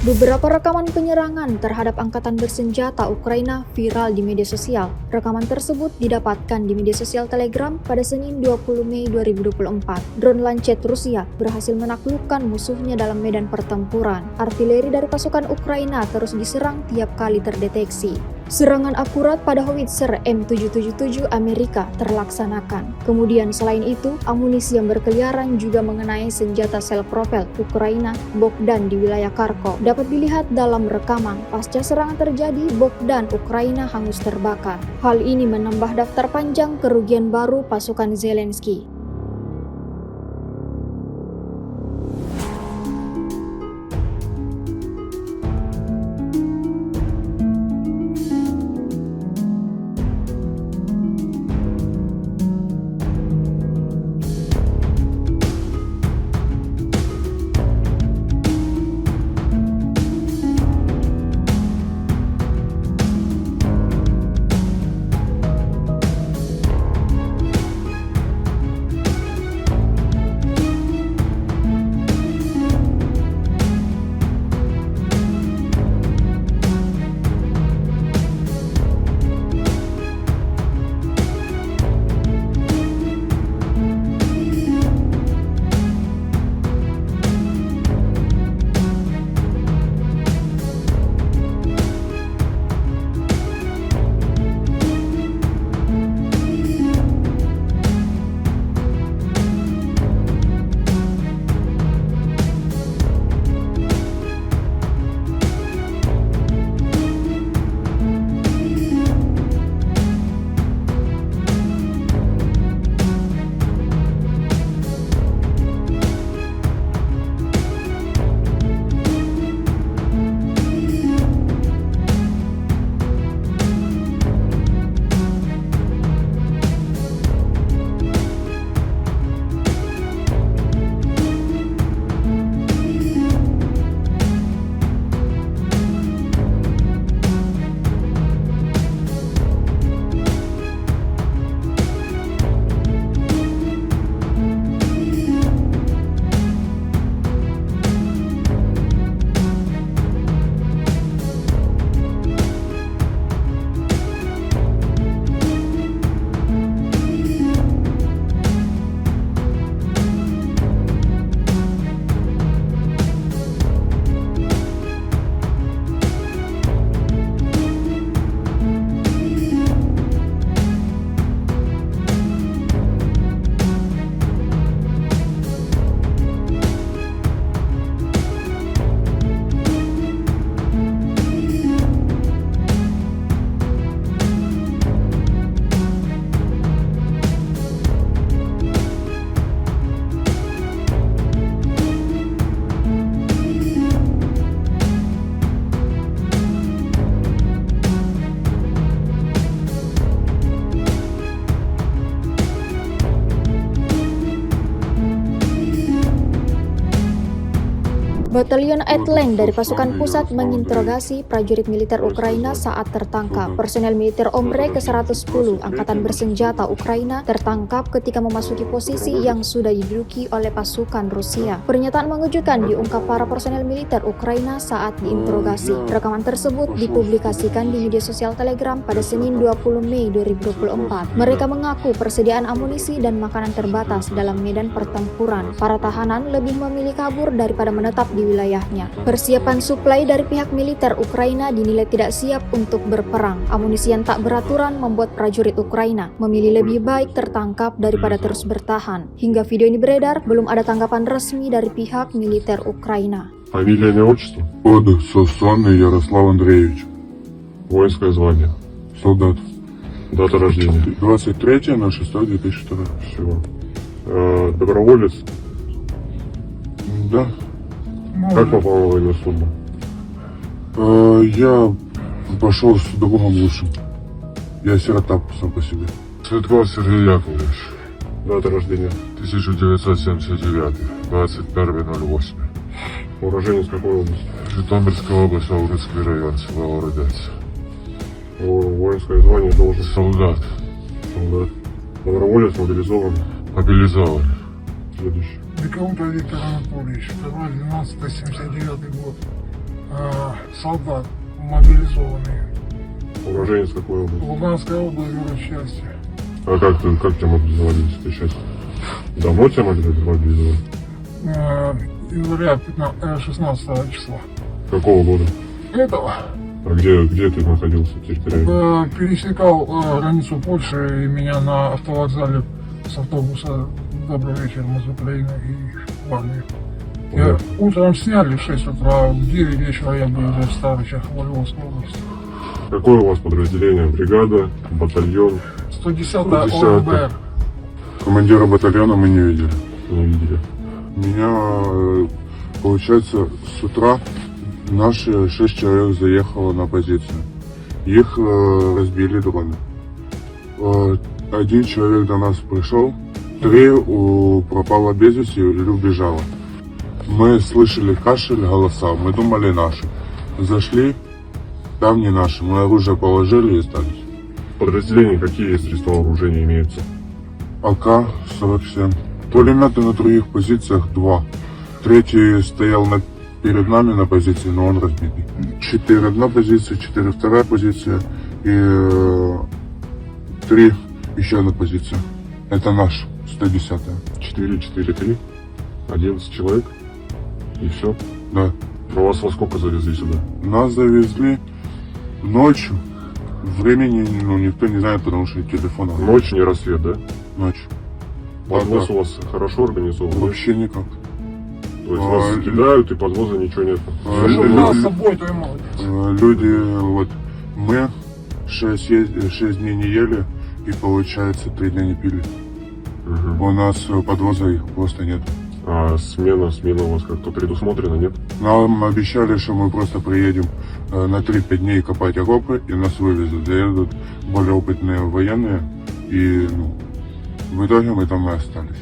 Beberapa rekaman penyerangan terhadap angkatan bersenjata Ukraina viral di media sosial. Rekaman tersebut didapatkan di media sosial Telegram pada Senin 20 Mei 2024. Drone Lancet Rusia berhasil menaklukkan musuhnya dalam medan pertempuran. Artileri dari pasukan Ukraina terus diserang tiap kali terdeteksi. Serangan akurat pada howitzer M777 Amerika terlaksanakan. Kemudian selain itu, amunisi yang berkeliaran juga mengenai senjata self-propel Ukraina Bogdan di wilayah Kharkov. Dapat dilihat dalam rekaman, pasca serangan terjadi, Bogdan Ukraina hangus terbakar. Hal ini menambah daftar panjang kerugian baru pasukan Zelensky. Batalion Atlan dari pasukan pusat menginterogasi prajurit militer Ukraina saat tertangkap. Personel militer Omre ke-110 Angkatan Bersenjata Ukraina tertangkap ketika memasuki posisi yang sudah diduduki oleh pasukan Rusia. Pernyataan mengejutkan diungkap para personel militer Ukraina saat diinterogasi. Rekaman tersebut dipublikasikan di media sosial Telegram pada Senin 20 Mei 2024. Mereka mengaku persediaan amunisi dan makanan terbatas dalam medan pertempuran. Para tahanan lebih memilih kabur daripada menetap di wilayahnya. Persiapan suplai dari pihak militer Ukraina dinilai tidak siap untuk berperang. Amunisi yang tak beraturan membuat prajurit Ukraina memilih lebih baik tertangkap daripada terus bertahan. Hingga video ini beredar, belum ada tanggapan resmi dari pihak militer Ukraina. Фамилия, имя, отчество? Подых Сосанный Ярослав Андреевич. Воинское звание. Солдат. Дата рождения. 23.06.2002. Всего. Доброволец. Да. Как попал в военную службу? Я пошел с другом лучшим. Я сирота сам по себе. Цветков Сергей Яковлевич. Дата рождения. 1979. 21.08. Уроженец какой области? Житомирская область, Аурицкий район, село Городец. Воинское звание, должность. Солдат. Солдат. Доброволец, мобилизован. Мобилизован. Следующий. Бекаутов Виктор Анатольевич, 2.12.79 год. солдат мобилизованный. Уроженец какой области? Луганская область, город Счастье. А как тебя мобилизовали, если ты сейчас? Давно тебя мобилизовали? Января 16 числа. Какого года? Этого А где ты находился территориально? пересекал границу Польши, и меня на автовокзале с автобуса «Добрый вечер, мы из Украины» и в армию. Я утром сняли в 6 утра, в 9 вечера я был уже в Старычах, в Львовской области. Какое у вас подразделение? Бригада, батальон? 110-я 110-я. ОМБР. Командира батальона мы не видели. Не видели. Меня, получается, с утра наши 6 человек заехало на позицию. Их разбили дроны. Один человек до нас пришел, 3 пропало без вести или убежало. Мы слышали кашель, голоса, мы думали наши. Зашли, там не наши, мы оружие положили и остались. Подразделения какие средства вооружения имеются? АК-47. Пулеметы на других позициях 2. Третий стоял перед нами на позиции, но он разбитый. 4 одна позиция, 4 вторая позиция и 3 еще одна позиция. Это наш, 110-я. 4-4-3? 11 человек? И все? Да. А вас во сколько завезли сюда? Нас завезли ночью. Времени никто не знает, потому что телефона. Ночь, не рассвет, да? Ночью. Подвоз Да. у вас хорошо организован? Вообще никак. То есть вас кидают и подвоза ничего нет? Что взял с собой, то и молодец. Люди, вот мы 6 дней не ели и получается 3 дня не пили. Угу. У нас подвоза их просто нет. А смена у вас как-то предусмотрена, нет? Нам обещали, что мы просто приедем на 3-5 дней копать окопы и нас вывезут. Заедут более опытные военные и в итоге мы там и остались.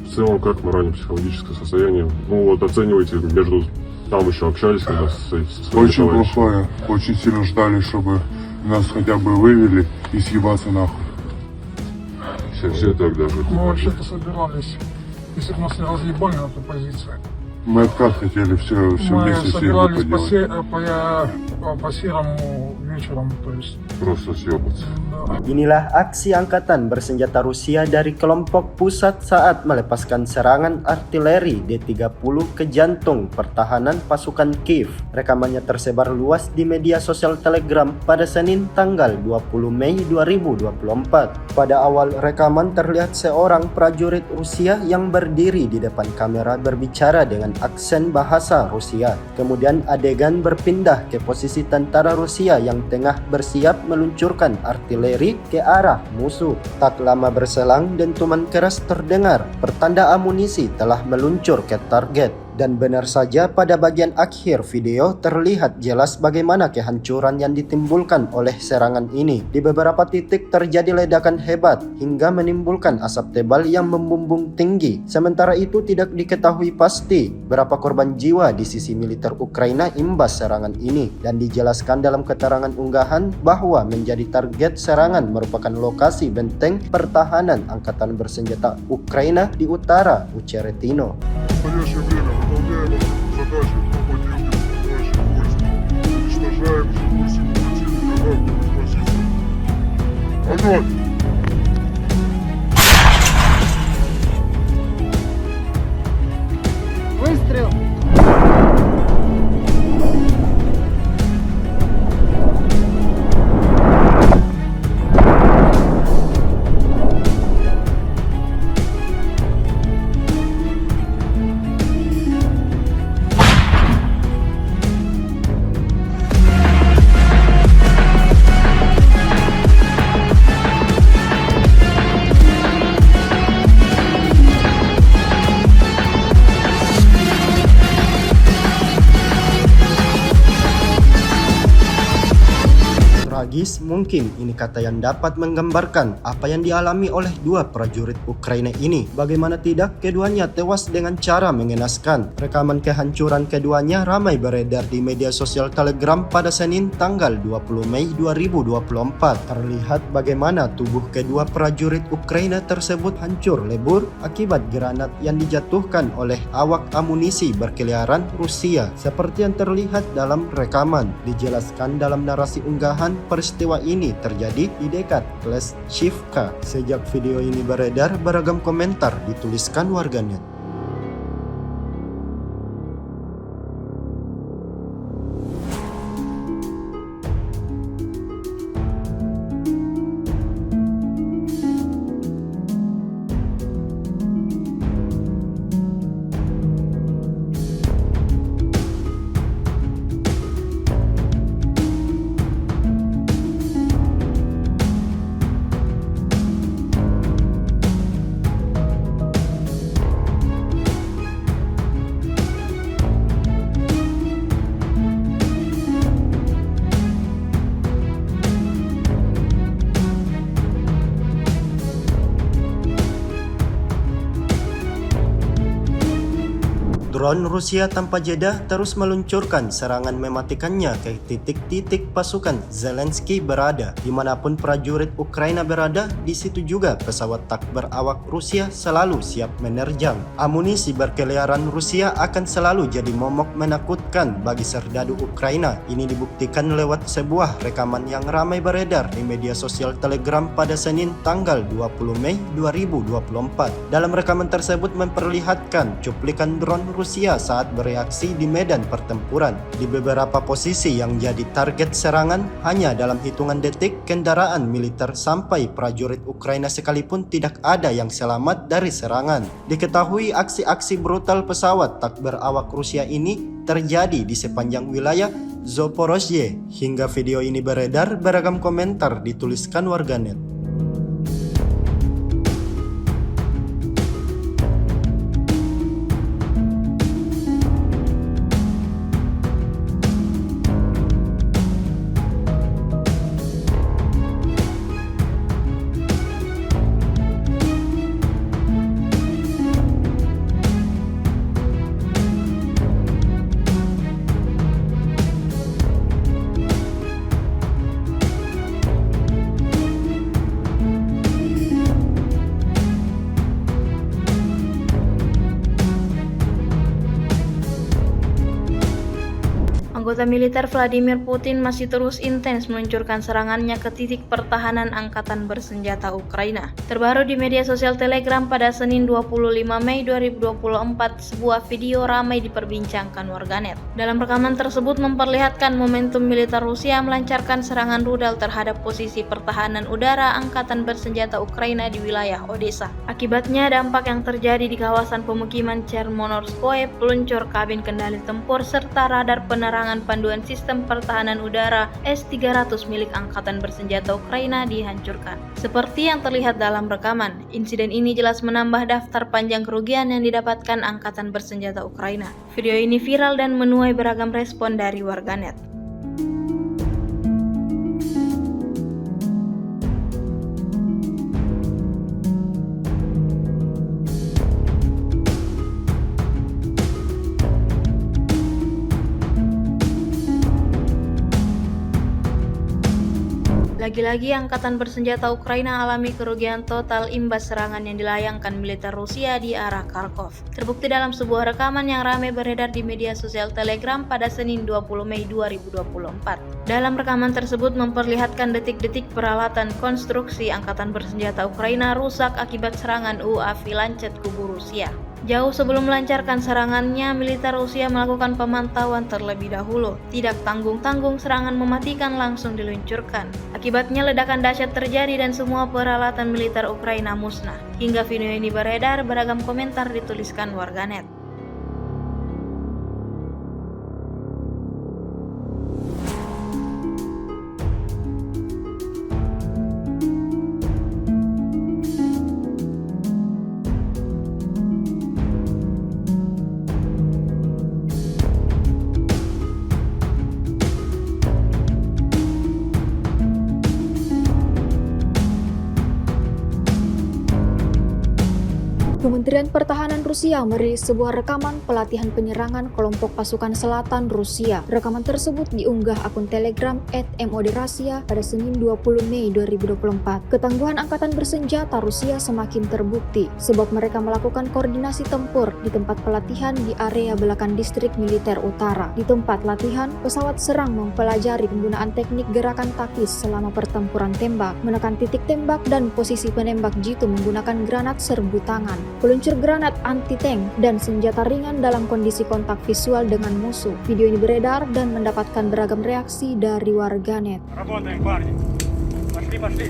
В целом, как морально-психологическое состояние? Ну вот оцениваете, между там еще общались, когда с своими Очень товарищами? плохое. Очень сильно ждали, чтобы нас хотя бы вывели и съебаться нахуй. Все так даже. Мы вообще-то собирались, если бы нас не разъебали на ту позицию. Мы откат хотели все Мы вместе с ними собирались поделать. по серому вечером, то есть. Просто съебаться. Да. Inilah aksi angkatan bersenjata Rusia dari kelompok pusat saat melepaskan serangan artileri D-30 ke jantung pertahanan pasukan Kiev. Rekamannya tersebar luas di media sosial Telegram pada Senin tanggal 20 Mei 2024. Pada awal rekaman terlihat seorang prajurit Rusia yang berdiri di depan kamera berbicara dengan aksen bahasa Rusia. Kemudian adegan berpindah ke posisi tentara Rusia yang tengah bersiap meluncurkan artileri ke arah musuh. Tak lama berselang, dentuman keras terdengar. Pertanda amunisi telah meluncur ke target. Dan benar saja pada bagian akhir video terlihat jelas bagaimana kehancuran yang ditimbulkan oleh serangan ini. Di beberapa titik terjadi ledakan hebat hingga menimbulkan asap tebal yang membumbung tinggi. Sementara itu tidak diketahui pasti berapa korban jiwa di sisi militer Ukraina imbas serangan ini. Dan dijelaskan dalam keterangan unggahan bahwa menjadi target serangan merupakan lokasi benteng pertahanan angkatan bersenjata Ukraina di utara Uceretino. В настоящее время выполняем задачи по поддержке наступающих войск. Уничтожаем живую силу противника на огневых позициях. Огонь! Выстрел! ditulis, mungkin ini kata yang dapat menggambarkan apa yang dialami oleh dua prajurit Ukraina ini. Bagaimana tidak, keduanya tewas dengan cara mengenaskan. Rekaman kehancuran keduanya ramai beredar di media sosial Telegram pada Senin tanggal 20 Mei 2024. Terlihat bagaimana tubuh kedua prajurit Ukraina tersebut hancur lebur akibat granat yang dijatuhkan oleh awak amunisi berkeliaran Rusia. Seperti yang terlihat dalam rekaman, dijelaskan dalam narasi unggahan, peristiwa ini terjadi di dekat Kleshchivka. Sejak video ini beredar, beragam komentar dituliskan warganet. Drone Rusia tanpa jeda terus meluncurkan serangan mematikannya ke titik-titik pasukan Zelensky berada. Dimanapun prajurit Ukraina berada, di situ juga pesawat tak berawak Rusia selalu siap menerjang. Amunisi berkeliaran Rusia akan selalu jadi momok menakutkan bagi serdadu Ukraina. Ini dibuktikan lewat sebuah rekaman yang ramai beredar di media sosial Telegram pada Senin tanggal 20 Mei 2024. Dalam rekaman tersebut memperlihatkan cuplikan drone Rusia saat bereaksi di medan pertempuran. Di beberapa posisi yang jadi target serangan, hanya dalam hitungan detik kendaraan militer sampai prajurit Ukraina sekalipun tidak ada yang selamat dari serangan. Diketahui aksi-aksi brutal pesawat tak berawak Rusia ini terjadi di sepanjang wilayah Zaporozhye. Hingga video ini beredar, beragam komentar dituliskan warganet. Anggota militer Vladimir Putin masih terus intens meluncurkan serangannya ke titik pertahanan angkatan bersenjata Ukraina. Terbaru di media sosial Telegram pada Senin 25 Mei 2024, sebuah video ramai diperbincangkan warganet. Dalam rekaman tersebut memperlihatkan momentum militer Rusia melancarkan serangan rudal terhadap posisi pertahanan udara angkatan bersenjata Ukraina di wilayah Odessa. Akibatnya, dampak yang terjadi di kawasan pemukiman Chermonorskoye, peluncur kabin kendali tempur, serta radar penerangan panduan sistem pertahanan udara S-300 milik Angkatan Bersenjata Ukraina dihancurkan. Seperti yang terlihat dalam rekaman, insiden ini jelas menambah daftar panjang kerugian yang didapatkan Angkatan Bersenjata Ukraina. Video ini viral dan menuai beragam respon dari warganet. Lagi-lagi Angkatan Bersenjata Ukraina alami kerugian total imbas serangan yang dilayangkan militer Rusia di arah Kharkov. Terbukti dalam sebuah rekaman yang ramai beredar di media sosial Telegram pada Senin 20 Mei 2024. Dalam rekaman tersebut memperlihatkan detik-detik peralatan konstruksi Angkatan Bersenjata Ukraina rusak akibat serangan UAV Lancet kubu Rusia. Jauh sebelum melancarkan serangannya, militer Rusia melakukan pemantauan terlebih dahulu. Tidak tanggung-tanggung, serangan mematikan langsung diluncurkan. Akibatnya ledakan dahsyat terjadi dan semua peralatan militer Ukraina musnah. Hingga video ini beredar, beragam komentar dituliskan warganet. Kementerian Pertahanan Rusia merilis sebuah rekaman pelatihan penyerangan kelompok pasukan selatan Rusia. Rekaman tersebut diunggah akun Telegram @MODRasia pada Senin 20 Mei 2024. Ketangguhan angkatan bersenjata Rusia semakin terbukti sebab mereka melakukan koordinasi tempur di tempat pelatihan di area belakang distrik militer utara. Di tempat latihan, pesawat serang mempelajari penggunaan teknik gerakan taktis selama pertempuran tembak, menekan titik tembak dan posisi penembak jitu menggunakan granat serbu tangan, peluncur granat anti-tank, dan senjata ringan dalam kondisi kontak visual dengan musuh. Video ini beredar dan mendapatkan beragam reaksi dari warganet. Работаем, парни. Пошли.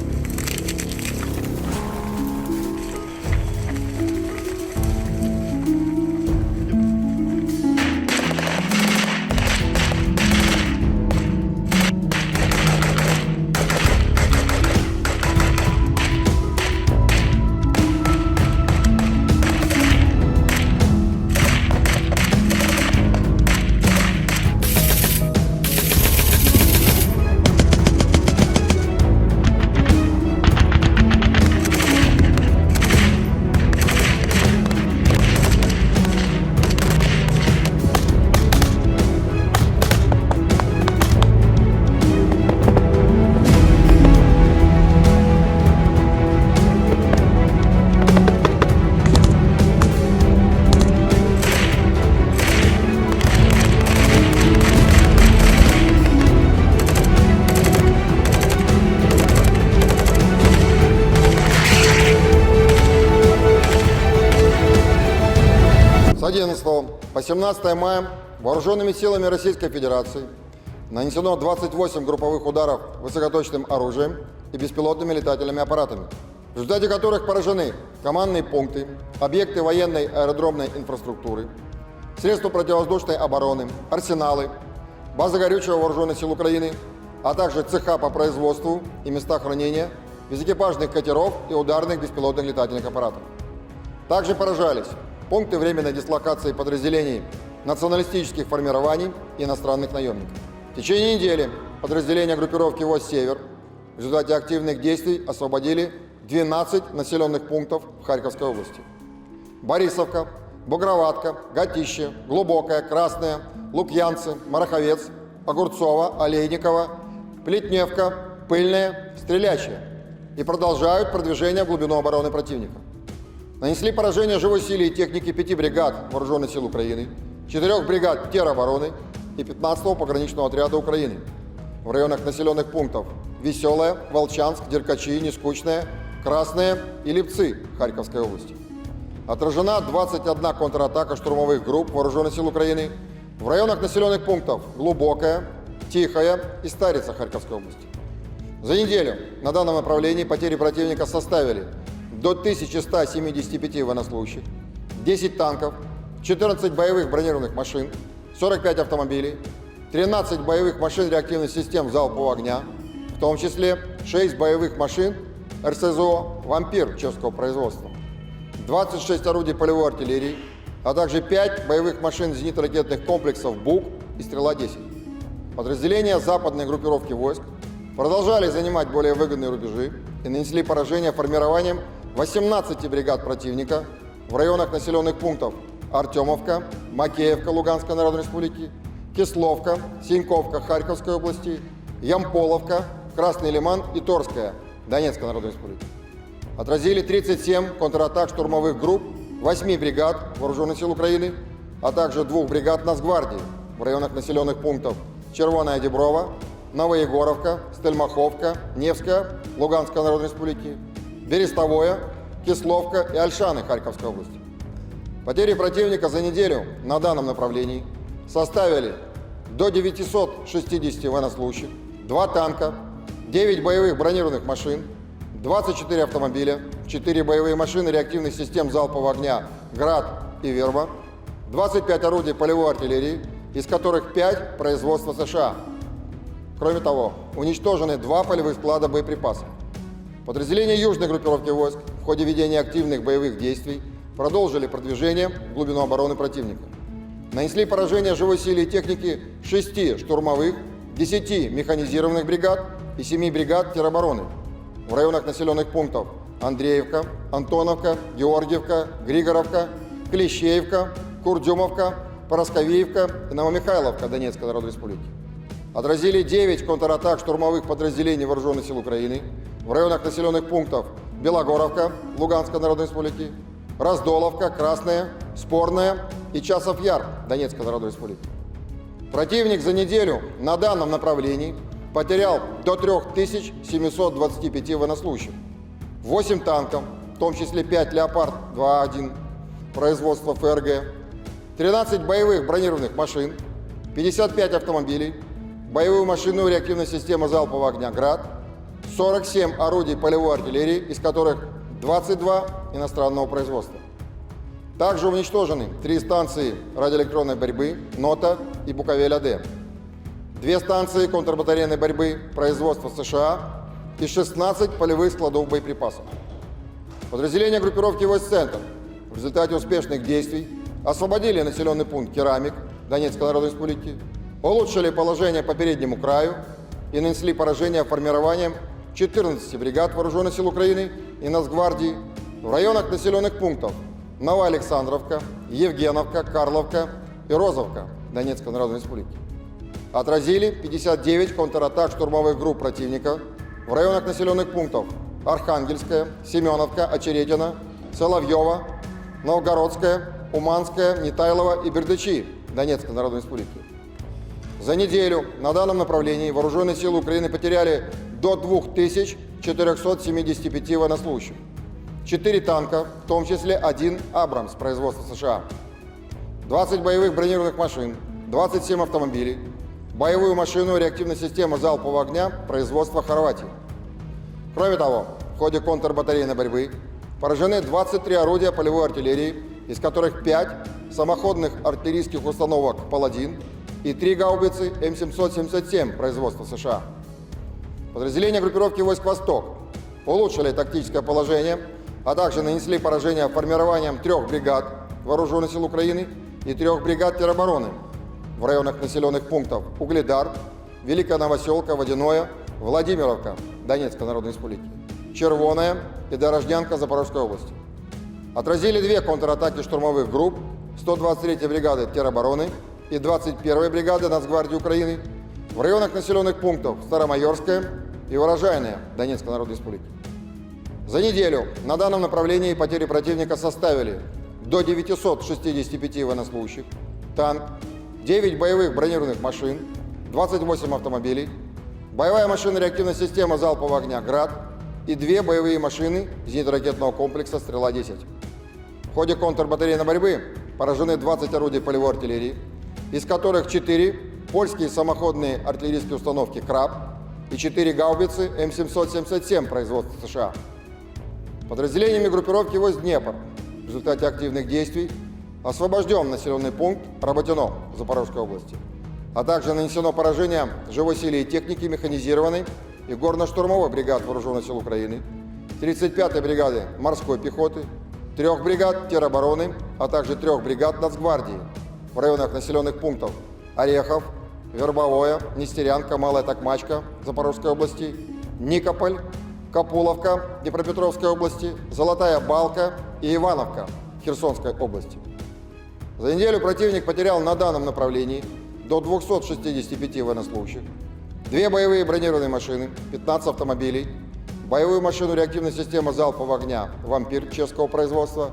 С 11 по 17 мая вооруженными силами Российской Федерации нанесено 28 групповых ударов высокоточным оружием и беспилотными летательными аппаратами, в результате которых поражены командные пункты, объекты военной аэродромной инфраструктуры, средства противовоздушной обороны, арсеналы, базы горючего вооруженных сил Украины, а также цеха по производству и места хранения безэкипажных катеров и ударных беспилотных летательных аппаратов. Также поражались пункты временной дислокации подразделений националистических формирований и иностранных наемников. В течение недели подразделения группировки ВОС «Север» в результате активных действий освободили 12 населенных пунктов в Харьковской области. Борисовка, Бугроватка, Гатище, Глубокая, Красная, Лукьянцы, Мараховец, Огурцово, Олейниково, Плетневка, Пыльная, Стрелячья и продолжают продвижение в глубину обороны противника. Нанесли поражение живой силе и технике 5 бригад Вооруженных сил Украины, 4 бригад теробороны и 15-го пограничного отряда Украины в районах населенных пунктов Веселая, Волчанск, Деркачи, Нескучная, Красная и Липцы Харьковской области. Отражена 21 контратака штурмовых групп Вооруженных сил Украины в районах населенных пунктов Глубокая, Тихая и Старица Харьковской области. За неделю на данном направлении потери противника составили до 1175 военнослужащих, 10 танков, 14 боевых бронированных машин, 45 автомобилей, 13 боевых машин реактивных систем залпового огня, в том числе 6 боевых машин РСЗО «Вампир» чешского производства, 26 орудий полевой артиллерии, а также 5 боевых машин зенитно-ракетных комплексов БУК и «Стрела-10». Подразделения западной группировки войск продолжали занимать более выгодные рубежи и нанесли поражение формированием 18 бригад противника в районах населенных пунктов Артемовка, Макеевка Луганской Народной Республики, Кисловка, Синьковка Харьковской области, Ямполовка, Красный Лиман и Торская Донецкой Народной Республики. Отразили 37 контратак штурмовых групп 8 бригад Вооруженных сил Украины, а также 2 бригад Нацгвардии в районах населенных пунктов Червоная Деброва, Новоегоровка, Стельмаховка, Невская Луганской Народной Республики, Берестовое, Кисловка и Ольшаны Харьковской области. Потери противника за неделю на данном направлении составили до 960 военнослужащих, 2 танка, 9 боевых бронированных машин, 24 автомобиля, 4 боевые машины реактивных систем залпового огня «Град» и «Верба», 25 орудий полевой артиллерии, из которых 5 производства США. Кроме того, уничтожены 2 полевых склада боеприпасов. Подразделения южной группировки войск в ходе ведения активных боевых действий продолжили продвижение в глубину обороны противника. Нанесли поражение живой силе и технике 6 штурмовых, 10 механизированных бригад и 7 бригад теробороны в районах населенных пунктов Андреевка, Антоновка, Георгиевка, Григоровка, Клещеевка, Курдюмовка, Поросковеевка и Новомихайловка Донецкой Народной Республики. Отразили 9 контратак штурмовых подразделений Вооруженных сил Украины в районах населенных пунктов Белогоровка Луганской Народной Республики, Раздоловка, Красная, Спорная и Часов Яр Донецкой Народной Республики. Противник за неделю на данном направлении потерял до 3725 военнослужащих, 8 танков, в том числе 5 «Леопард-2А1» производства ФРГ, 13 боевых бронированных машин, 55 автомобилей, боевую машину реактивной системы залпового огня «Град», 47 орудий полевой артиллерии, из которых 22 иностранного производства. Также уничтожены 3 станции радиоэлектронной борьбы «Нота» и «Буковель-АД», 2 станции контрбатарейной борьбы производства США и 16 полевых складов боеприпасов. Подразделения группировки войск «Центр» в результате успешных действий освободили населенный пункт Керамик Донецкой Народной Республики, улучшили положение по переднему краю и нанесли поражение формированием 14 бригад Вооруженных сил Украины и Нацгвардии в районах населенных пунктов Новоалександровка, Евгеновка, Карловка и Розовка Донецкой Народной Республики. Отразили 59 контратак штурмовых групп противника в районах населенных пунктов Архангельская, Семеновка, Очеретино, Соловьево, Новгородская, Уманская, Нетайлова и Бердычи Донецкой Народной Республики. За неделю на данном направлении Вооруженные силы Украины потеряли до 2475 военнослужащих, 4 танка, в том числе 1 «Абрамс» производства США, 20 боевых бронированных машин, 27 автомобилей, боевую машину реактивной системы залпового огня производства Хорватии. Кроме того, в ходе контрбатарейной борьбы поражены 23 орудия полевой артиллерии, из которых 5 самоходных артиллерийских установок «Паладин» и 3 гаубицы М777 производства США. Подразделения группировки войск «Восток» улучшили тактическое положение, а также нанесли поражение формированием 3 бригад Вооруженных сил Украины и 3 бригад теробороны в районах населенных пунктов Угледар, Великая Новоселка, Водяное, Владимировка Донецкой Народной Республики, Червоная и Дорожнянка Запорожской области. Отразили 2 контратаки штурмовых групп 123-й бригады теробороны и 21-й бригады Нацгвардии Украины в районах населенных пунктов Старомайорская и Урожайная Донецкой Народной Республики. За неделю на данном направлении потери противника составили до 965 военнослужащих, танк, 9 боевых бронированных машин, 28 автомобилей, боевая машина реактивной системы залпового огня «Град» и 2 боевые машины зенитно-ракетного комплекса «Стрела-10». В ходе контрбатарейной борьбы поражены 20 орудий полевой артиллерии, из которых 4 польские самоходные артиллерийские установки «Краб» и 4 гаубицы М777 производства США. Подразделениями группировки войск «Днепр» в результате активных действий освобожден населенный пункт Работино Запорожской области, а также нанесено поражение живой силе и техники механизированной и горно-штурмовой бригад Вооруженных сил Украины, 35-й бригады морской пехоты, 3 бригад теробороны, а также 3 бригад Нацгвардии в районах населенных пунктов Орехов, Вербовое, Нестерянка, Малая Токмачка Запорожской области, Никополь, Капуловка Днепропетровской области, Золотая Балка и Ивановка Херсонской области. За неделю противник потерял на данном направлении до 265 военнослужащих, 2 боевые бронированные машины, 15 автомобилей, боевую машину реактивной системы залпового огня «Вампир» чешского производства,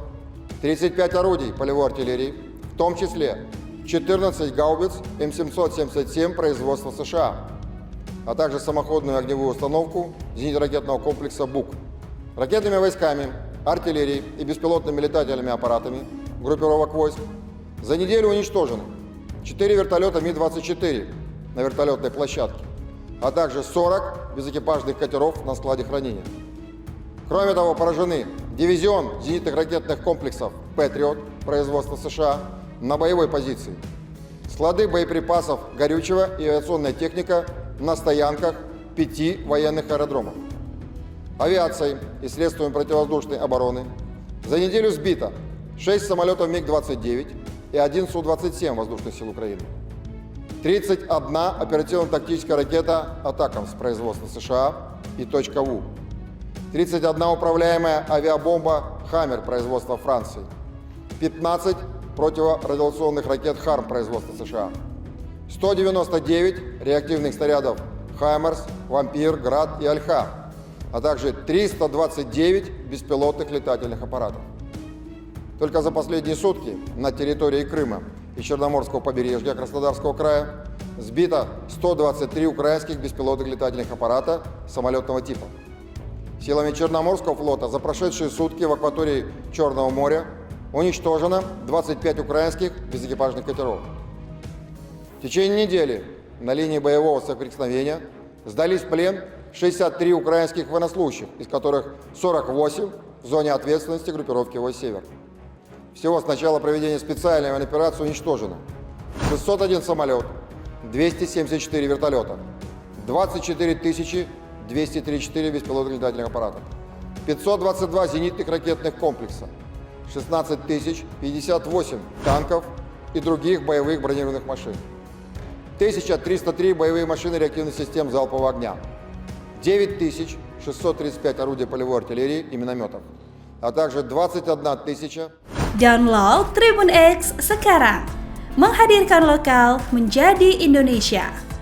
35 орудий полевой артиллерии, в том числе 14 гаубиц М777 производства США, а также самоходную огневую установку зенитно-ракетного комплекса «Бук». Ракетными войсками, артиллерией и беспилотными летательными аппаратами группировок войск за неделю уничтожены 4 вертолета Ми-24 на вертолетной площадке, а также 40 безэкипажных катеров на складе хранения. Кроме того, поражены дивизион зенитных ракетных комплексов «Патриот» производства США на боевой позиции, склады боеприпасов горючего и авиационная техника на стоянках 5 военных аэродромов. Авиацией и средствами противовоздушной обороны за неделю сбито 6 самолетов МиГ-29 и 1 Су-27 Воздушных сил Украины, 31 оперативно-тактическая ракета «Атакамс» производства США и «Точка ВУ», 31 управляемая авиабомба «Хаммер» производства Франции, 15 противорадиационных ракет «Харм» производства США, 199 реактивных снарядов «Хаймерс», «Вампир», «Град» и «Альха», а также 329 беспилотных летательных аппаратов. Только за последние сутки на территории Крыма и Черноморского побережья Краснодарского края сбито 123 украинских беспилотных летательных аппарата самолетного типа. Силами Черноморского флота за прошедшие сутки в акватории Черного моря уничтожено 25 украинских безэкипажных катеров. В течение недели на линии боевого соприкосновения сдались в плен 63 украинских военнослужащих, из которых 48 в зоне ответственности группировки войск «Север». Всего с начала проведения специальной военной операции уничтожено 601 самолет, 274 вертолета, 24 234 беспилотных летательных аппаратов, 522 зенитных ракетных комплекса, 16 058 танков и других боевых бронированных машин, 1303 боевые машины реактивных систем залпового огня, 9635 орудий полевой артиллерии и минометов, а также 21 000 Download Tribun X sekarang, menghadirkan lokal menjadi Indonesia.